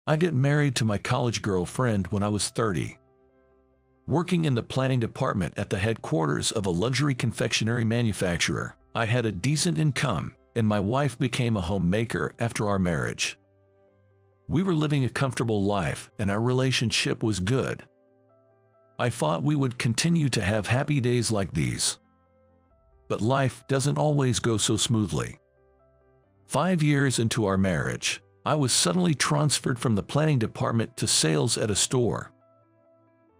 I get married to my college girlfriend when I was 30. Working in the planning department at the headquarters of a luxury confectionery manufacturer, I had a decent income, and my wife became a homemaker after our marriage. We were living a comfortable life, and our relationship was good. I thought we would continue to have happy days like these. But life doesn't always go so smoothly. 5 years into our marriage, I was suddenly transferred from the planning department to sales at a store.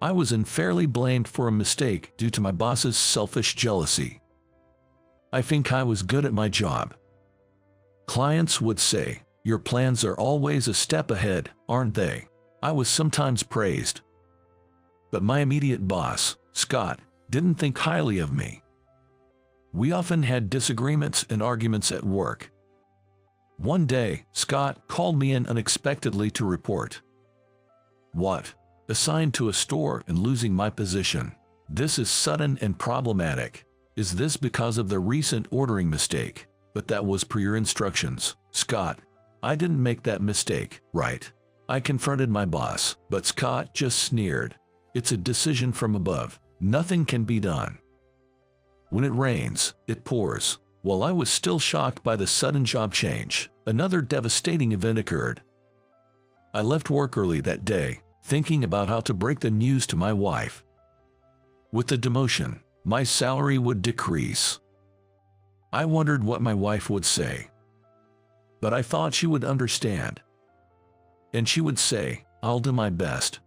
I was unfairly blamed for a mistake due to my boss's selfish jealousy. I think I was good at my job. Clients would say, "Your plans are always a step ahead, aren't they?" I was sometimes praised. But my immediate boss, Scott, didn't think highly of me. We often had disagreements and arguments at work. One day, Scott called me in unexpectedly to report. "What? Assigned to a store and losing my position. This is sudden and problematic. Is this because of the recent ordering mistake? But that was per your instructions, Scott. I didn't make that mistake, right?" I confronted my boss, but Scott just sneered. "It's a decision from above. Nothing can be done. When it rains, it pours." While I was still shocked by the sudden job change, another devastating event occurred. I left work early that day, thinking about how to break the news to my wife. With the demotion, my salary would decrease. I wondered what my wife would say. But I thought she would understand. And she would say, "I'll do my best."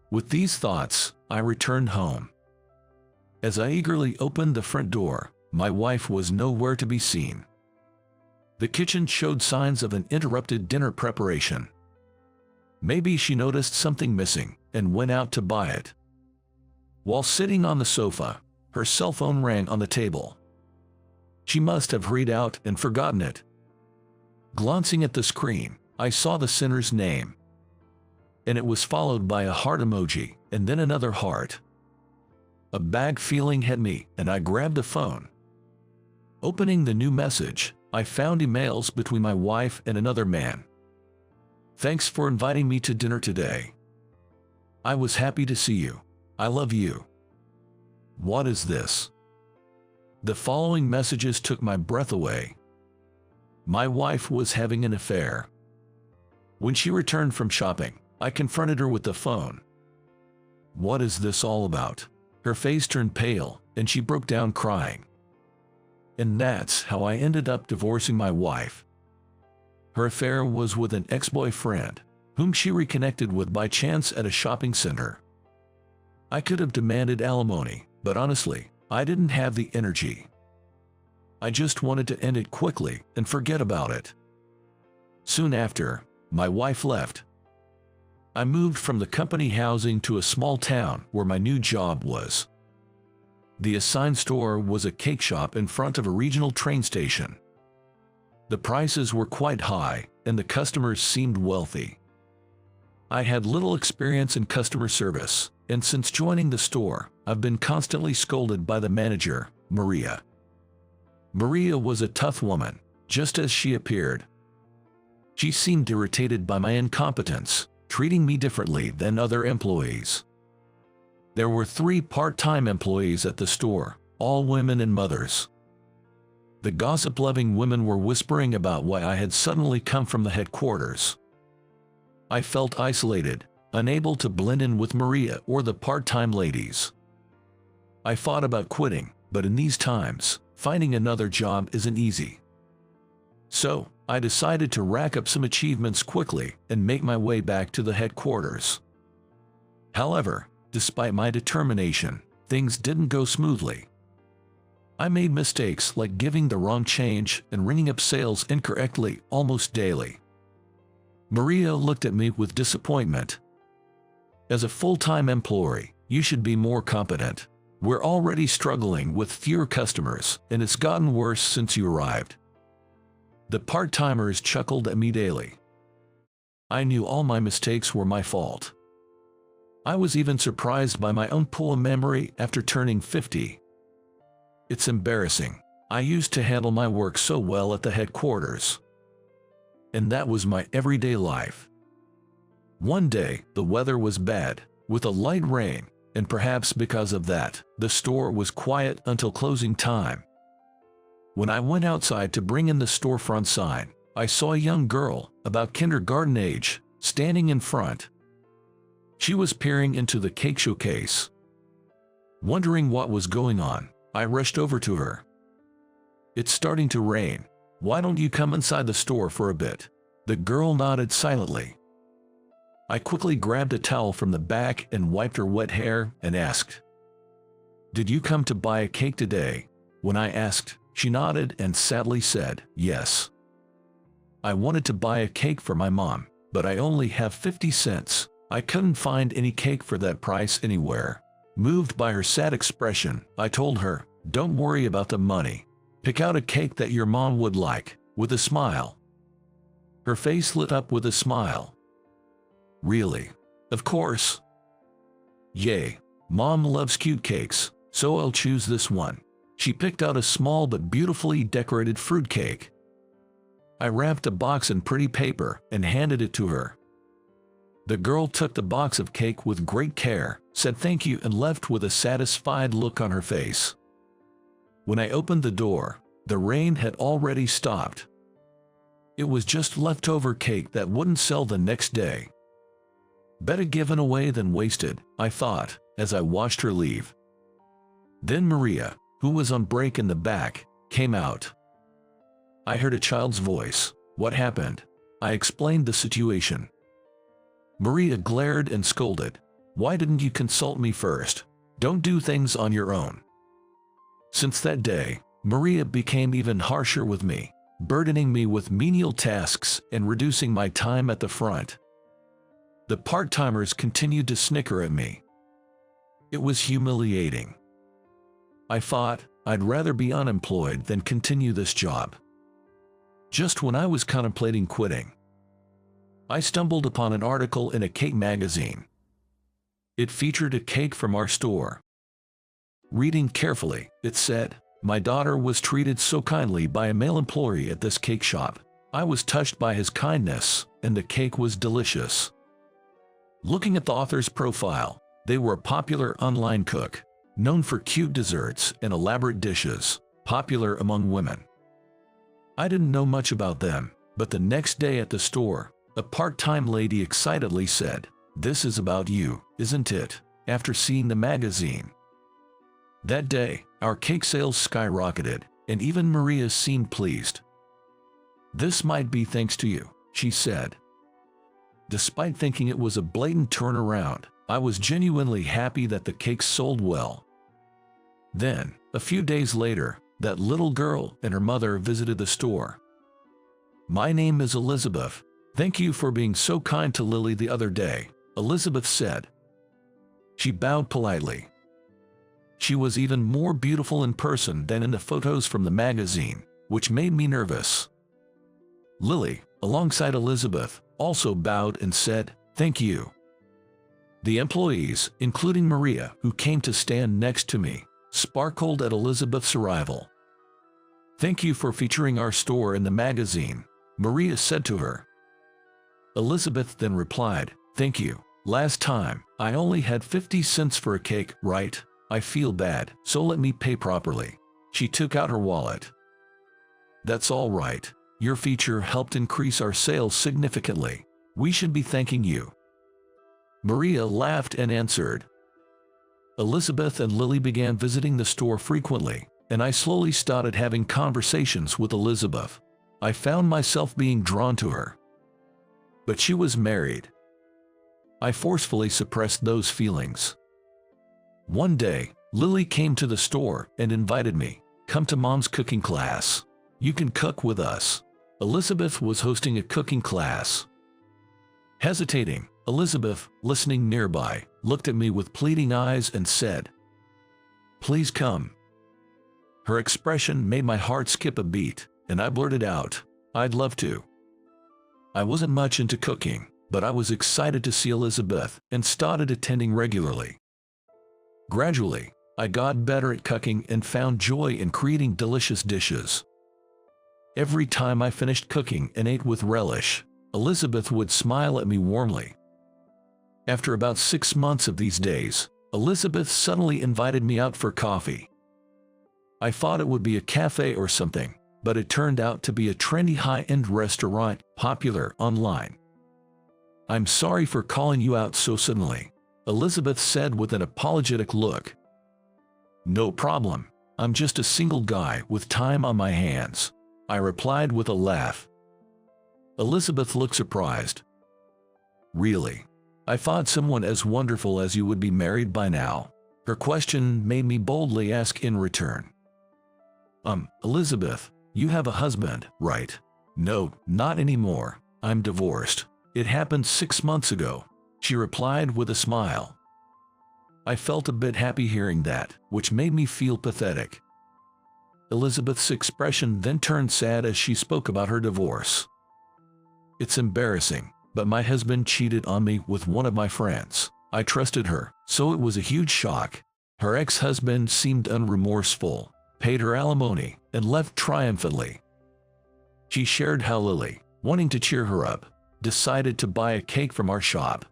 With these thoughts, I returned home. As I eagerly opened the front door, my wife was nowhere to be seen. The kitchen showed signs of an interrupted dinner preparation. Maybe she noticed something missing and went out to buy it. While sitting on the sofa, her cell phone rang on the table. She must have hurried out and forgotten it. Glancing at the screen, I saw the sinner's name. And it was followed by a heart emoji and then another heart. A bad feeling hit me, and I grabbed the phone. Opening the new message, I found emails between my wife and another man. "Thanks for inviting me to dinner today. I was happy to see you. I love you." What is this? The following messages took my breath away. My wife was having an affair. When she returned from shopping, I confronted her with the phone. "What is this all about?" Her face turned pale, and she broke down crying. And that's how I ended up divorcing my wife. Her affair was with an ex-boyfriend, whom she reconnected with by chance at a shopping center. I could have demanded alimony, but honestly, I didn't have the energy. I just wanted to end it quickly and forget about it. Soon after, my wife left. I moved from the company housing to a small town where my new job was. The assigned store was a cake shop in front of a regional train station. The prices were quite high, and the customers seemed wealthy. I had little experience in customer service, and since joining the store, I've been constantly scolded by the manager, Maria. Maria was a tough woman, just as she appeared. She seemed irritated by my incompetence, treating me differently than other employees. There were 3 part-time employees at the store, all women and mothers. The gossip-loving women were whispering about why I had suddenly come from the headquarters. I felt isolated, unable to blend in with Maria or the part-time ladies. I thought about quitting, but in these times, finding another job isn't easy. So, I decided to rack up some achievements quickly and make my way back to the headquarters. However, despite my determination, things didn't go smoothly. I made mistakes like giving the wrong change and ringing up sales incorrectly almost daily. Maria looked at me with disappointment. "As a full-time employee, you should be more competent. We're already struggling with fewer customers, and it's gotten worse since you arrived." The part-timers chuckled at me daily. I knew all my mistakes were my fault. I was even surprised by my own poor memory after turning 50. It's embarrassing. I used to handle my work so well at the headquarters. And that was my everyday life. One day, the weather was bad, with a light rain, and perhaps because of that, the store was quiet until closing time. When I went outside to bring in the storefront sign, I saw a young girl, about kindergarten age, standing in front. She was peering into the cake showcase. Wondering what was going on, I rushed over to her. "It's starting to rain. Why don't you come inside the store for a bit?" The girl nodded silently. I quickly grabbed a towel from the back and wiped her wet hair and asked, "Did you come to buy a cake today?" When I asked, she nodded and sadly said, "Yes. I wanted to buy a cake for my mom, but I only have 50 cents. I couldn't find any cake for that price anywhere." Moved by her sad expression, I told her, "Don't worry about the money. Pick out a cake that your mom would like," with a smile. Her face lit up with a smile. "Really? Of course. Yay, Mom loves cute cakes, so I'll choose this one." She picked out a small but beautifully decorated fruit cake. I wrapped the box in pretty paper and handed it to her. The girl took the box of cake with great care, said thank you and left with a satisfied look on her face. When I opened the door, the rain had already stopped. It was just leftover cake that wouldn't sell the next day. Better given away than wasted, I thought, as I watched her leave. Then Maria, who was on break in the back, came out. I heard a child's voice. "What happened?" I explained the situation. Maria glared and scolded. "Why didn't you consult me first? Don't do things on your own." Since that day, Maria became even harsher with me, burdening me with menial tasks and reducing my time at the front. The part-timers continued to snicker at me. It was humiliating. I thought, I'd rather be unemployed than continue this job. Just when I was contemplating quitting, I stumbled upon an article in a cake magazine. It featured a cake from our store. Reading carefully, it said, "My daughter was treated so kindly by a male employee at this cake shop. I was touched by his kindness, and the cake was delicious." Looking at the author's profile, they were a popular online cook, known for cute desserts and elaborate dishes, popular among women. I didn't know much about them, but the next day at the store, a part-time lady excitedly said, "This is about you, isn't it?" after seeing the magazine. That day, our cake sales skyrocketed, and even Maria seemed pleased. "This might be thanks to you," she said. Despite thinking it was a blatant turnaround, I was genuinely happy that the cakes sold well. Then, a few days later, that little girl and her mother visited the store. "My name is Elizabeth. Thank you for being so kind to Lily the other day," Elizabeth said. She bowed politely. She was even more beautiful in person than in the photos from the magazine, which made me nervous. Lily, alongside Elizabeth, also bowed and said, "Thank you." The employees, including Maria, who came to stand next to me, sparkled at Elizabeth's arrival. "Thank you for featuring our store in the magazine," Maria said to her. Elizabeth then replied, "Thank you. Last time, I only had 50 cents for a cake, right? I feel bad, so let me pay properly." She took out her wallet. "That's all right. Your feature helped increase our sales significantly. We should be thanking you." Maria laughed and answered. Elizabeth and Lily began visiting the store frequently, and I slowly started having conversations with Elizabeth. I found myself being drawn to her. But she was married. I forcefully suppressed those feelings. One day, Lily came to the store and invited me, "Come to Mom's cooking class. You can cook with us." Elizabeth was hosting a cooking class. Hesitating, Elizabeth, listening nearby, looked at me with pleading eyes and said, "Please come." Her expression made my heart skip a beat, and I blurted out, "I'd love to." I wasn't much into cooking, but I was excited to see Elizabeth and started attending regularly. Gradually, I got better at cooking and found joy in creating delicious dishes. Every time I finished cooking and ate with relish, Elizabeth would smile at me warmly. After about 6 months of these days, Elizabeth suddenly invited me out for coffee. I thought it would be a cafe or something, but it turned out to be a trendy high-end restaurant popular online. "I'm sorry for calling you out so suddenly," Elizabeth said with an apologetic look. "No problem. I'm just a single guy with time on my hands," I replied with a laugh. Elizabeth looked surprised. "Really? I thought someone as wonderful as you would be married by now." Her question made me boldly ask in return. Elizabeth, you have a husband, right?" "No, not anymore. I'm divorced. It happened 6 months ago," she replied with a smile. I felt a bit happy hearing that, which made me feel pathetic. Elizabeth's expression then turned sad as she spoke about her divorce. "It's embarrassing, but my husband cheated on me with one of my friends. I trusted her, so it was a huge shock. Her ex-husband seemed unremorseful, paid her alimony, and left triumphantly." She shared how Lily, wanting to cheer her up, decided to buy a cake from our shop.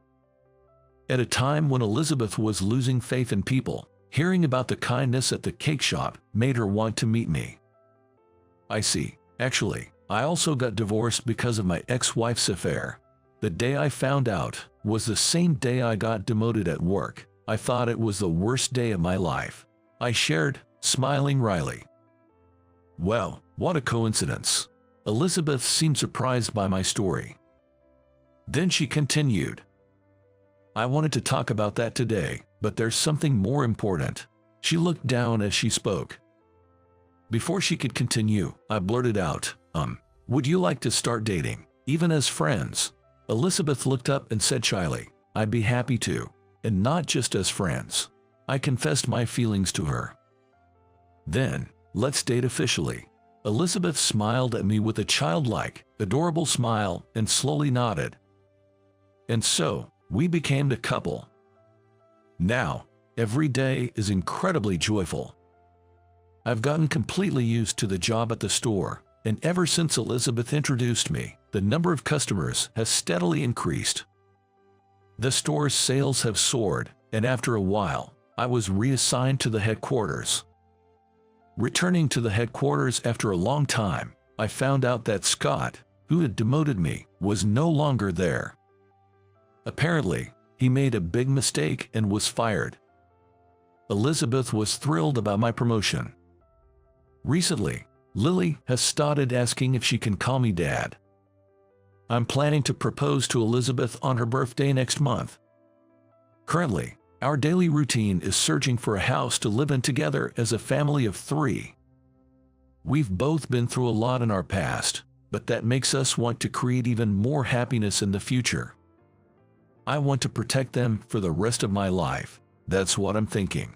At a time when Elizabeth was losing faith in people, hearing about the kindness at the cake shop made her want to meet me. "I see. Actually, I also got divorced because of my ex-wife's affair. The day I found out was the same day I got demoted at work. I thought it was the worst day of my life," I shared, smiling wryly. "Well, what a coincidence." Elizabeth seemed surprised by my story. Then she continued, "I wanted to talk about that today, but there's something more important." She looked down as she spoke. Before she could continue, I blurted out, "Would you like to start dating, even as friends?" Elizabeth looked up and said shyly, "I'd be happy to, and not just as friends." I confessed my feelings to her. "Then, let's date officially." Elizabeth smiled at me with a childlike, adorable smile and slowly nodded. And so, we became a couple. Now, every day is incredibly joyful. I've gotten completely used to the job at the store, and ever since Elizabeth introduced me, the number of customers has steadily increased. The store's sales have soared, and after a while, I was reassigned to the headquarters. Returning to the headquarters after a long time, I found out that Scott, who had demoted me, was no longer there. Apparently, he made a big mistake and was fired. Elizabeth was thrilled about my promotion. Recently, Lily has started asking if she can call me Dad. I'm planning to propose to Elizabeth on her birthday next month. Currently, our daily routine is searching for a house to live in together as a family of 3. We've both been through a lot in our past, but that makes us want to create even more happiness in the future. I want to protect them for the rest of my life. That's what I'm thinking.